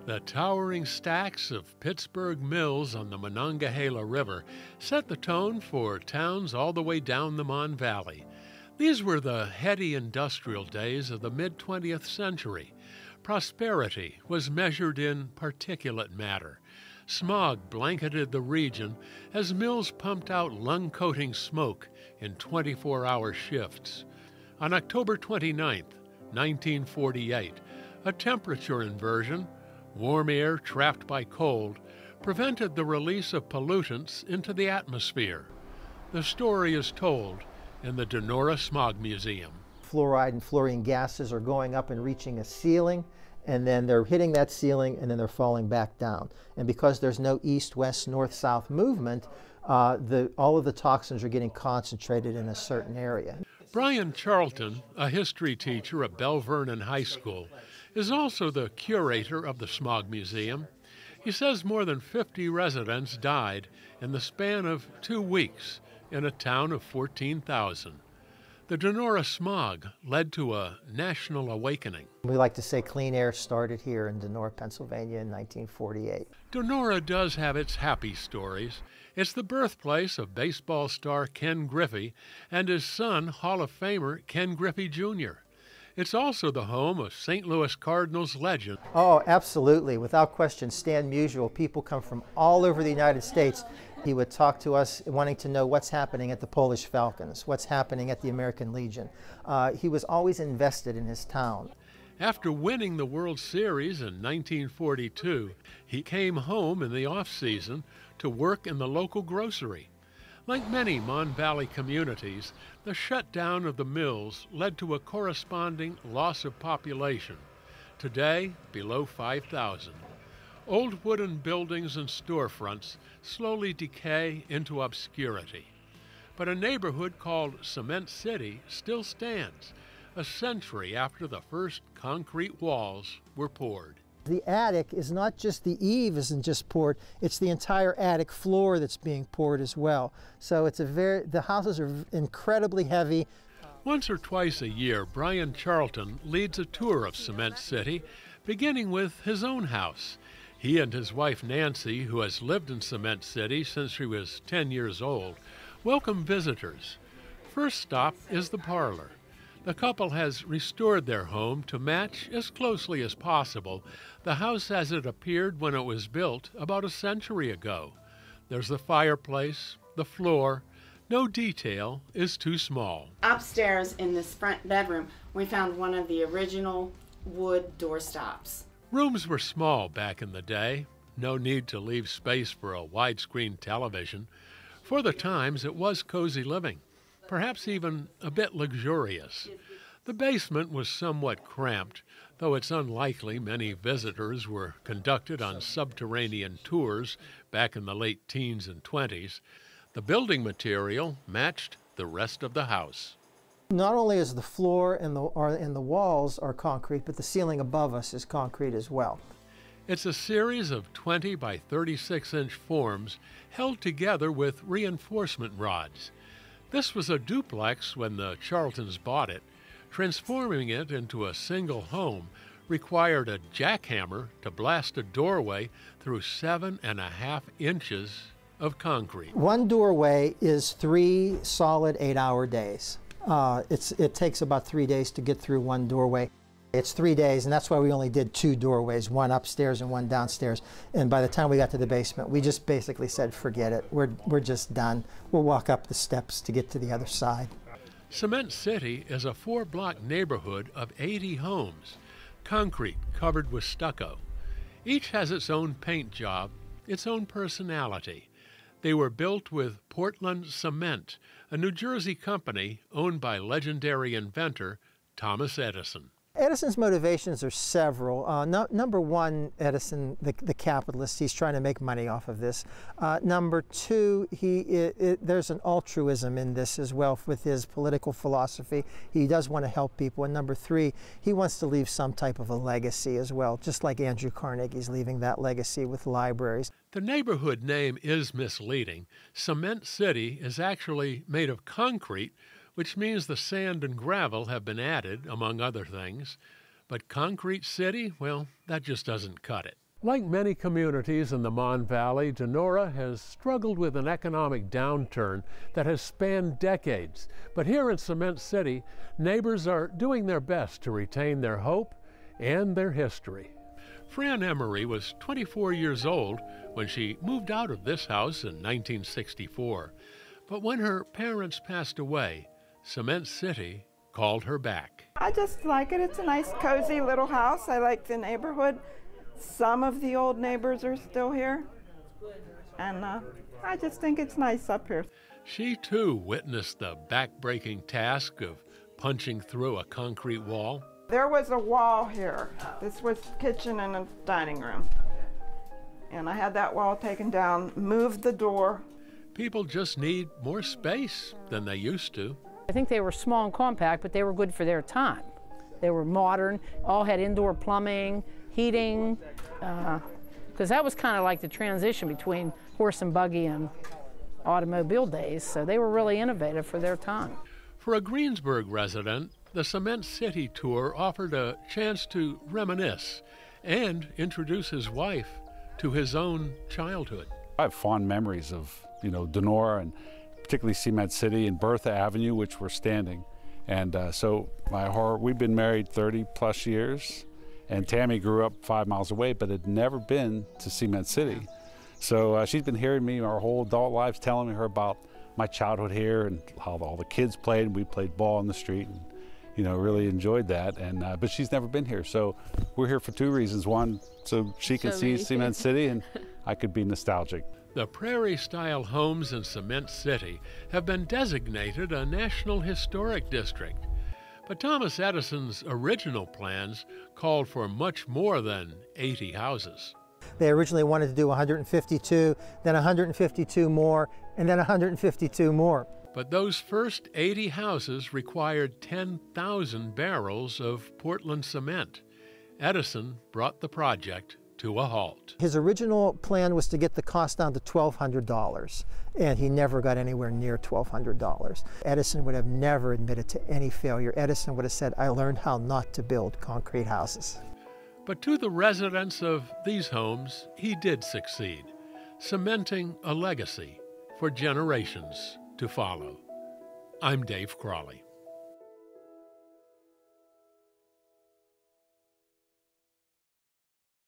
The towering stacks of Pittsburgh mills on the Monongahela River set the tone for towns all the way down the Mon Valley. These were the heady industrial days of the mid-20th century. Prosperity was measured in particulate matter. Smog blanketed the region as mills pumped out lung-coating smoke in 24-hour shifts. On October 29, 1948, a temperature inversion, warm air trapped by cold, prevented the release of pollutants into the atmosphere. The story is told in the Donora Smog Museum. Fluoride and fluorine gases are going up and reaching a ceiling, and then they're hitting that ceiling and then they're falling back down. And because there's no east-west, north-south movement, all of the toxins are getting concentrated in a certain area. Brian Charlton, a history teacher at Bell Vernon High School, is also the curator of the Smog Museum. He says more than 50 residents died in the span of 2 weeks in a town of 14,000. The Donora smog led to a national awakening. We like to say clean air started here in Donora, Pennsylvania in 1948. Donora does have its happy stories. It's the birthplace of baseball star Ken Griffey and his son, Hall of Famer Ken Griffey Jr. It's also the home of St. Louis Cardinals legend. Oh, absolutely. Without question, Stan Musial. People come from all over the United States. He would talk to us wanting to know what's happening at the Polish Falcons, what's happening at the American Legion. He was always invested in his town. After winning the World Series in 1942, he came home in the off-season to work in the local grocery. Like many Mon Valley communities, the shutdown of the mills led to a corresponding loss of population. Today, below 5,000. Old wooden buildings and storefronts slowly decay into obscurity. But a neighborhood called Cement City still stands, a century after the first concrete walls were poured. The attic is not just the eave isn't just poured, it's the entire attic floor that's being poured as well. So the houses are incredibly heavy. Once or twice a year, Brian Charlton leads a tour of Cement City, beginning with his own house. He and his wife Nancy, who has lived in Cement City since she was 10 years old, welcome visitors. First stop is the parlor. The couple has restored their home to match as closely as possible the house as it appeared when it was built about a century ago. There's the fireplace, the floor. No detail is too small. Upstairs in this front bedroom, we found one of the original wood doorstops. Rooms were small back in the day. No need to leave space for a widescreen television. For the times, it was cozy living, perhaps even a bit luxurious. The basement was somewhat cramped, though it's unlikely many visitors were conducted on subterranean tours back in the late teens and 20s. The building material matched the rest of the house. Not only is the floor and the walls are concrete, but the ceiling above us is concrete as well. It's a series of 20 by 36-inch forms held together with reinforcement rods. This was a duplex when the Charltons bought it. Transforming it into a single home required a jackhammer to blast a doorway through 7.5 inches of concrete. One doorway is 3 solid 8-hour days. It takes about 3 days to get through one doorway. It's 3 days, and that's why we only did 2 doorways, one upstairs and one downstairs. And by the time we got to the basement, we just basically said, forget it. We're just done. We'll walk up the steps to get to the other side. Cement City is a 4-block neighborhood of 80 homes, concrete covered with stucco. Each has its own paint job, its own personality. They were built with Portland Cement, a New Jersey company owned by legendary inventor Thomas Edison. Edison's motivations are several. Number one, Edison, the capitalist, he's trying to make money off of this. Number two, there's an altruism in this as well with his political philosophy. He does want to help people. And number three, he wants to leave some type of a legacy as well, just like Andrew Carnegie's leaving that legacy with libraries. The neighborhood name is misleading. Cement City is actually made of concrete, which means the sand and gravel have been added, among other things. But Concrete City, well, that just doesn't cut it. Like many communities in the Mon Valley, Donora has struggled with an economic downturn that has spanned decades. But here in Cement City, neighbors are doing their best to retain their hope and their history. Fran Emery was 24 years old when she moved out of this house in 1964. But when her parents passed away, Cement City called her back. I just like it. It's a nice, cozy little house. I like the neighborhood. Some of the old neighbors are still here, and I just think it's nice up here. She too witnessed the back-breaking task of punching through a concrete wall. There was a wall here. This was kitchen and a dining room, and I had that wall taken down, moved the door. People just need more space than they used to. I think they were small and compact, but they were good for their time. They were modern, all had indoor plumbing, heating, because that was kind of like the transition between horse and buggy and automobile days, so they were really innovative for their time. For a Greensburg resident, the Cement City tour offered a chance to reminisce and introduce his wife to his own childhood. I have fond memories of, Donora and particularly Cement City and Bertha Avenue, which we're standing. And so we've been married 30 plus years. And Tammy grew up 5 miles away, but had never been to Cement City. So she's been hearing me our whole adult lives, telling her about my childhood here and how all the kids played. We played ball in the street and, really enjoyed that. And but she's never been here. So we're here for two reasons. One, so she can see Cement City and I could be nostalgic. The prairie-style homes in Cement City have been designated a National Historic District. But Thomas Edison's original plans called for much more than 80 houses. They originally wanted to do 152, then 152 more, and then 152 more. But those first 80 houses required 10,000 barrels of Portland cement. Edison brought the project to a halt. His original plan was to get the cost down to $1,200, and he never got anywhere near $1,200. Edison would have never admitted to any failure. Edison would have said, I learned how not to build concrete houses. But to the residents of these homes, he did succeed, cementing a legacy for generations to follow. I'm Dave Crawley.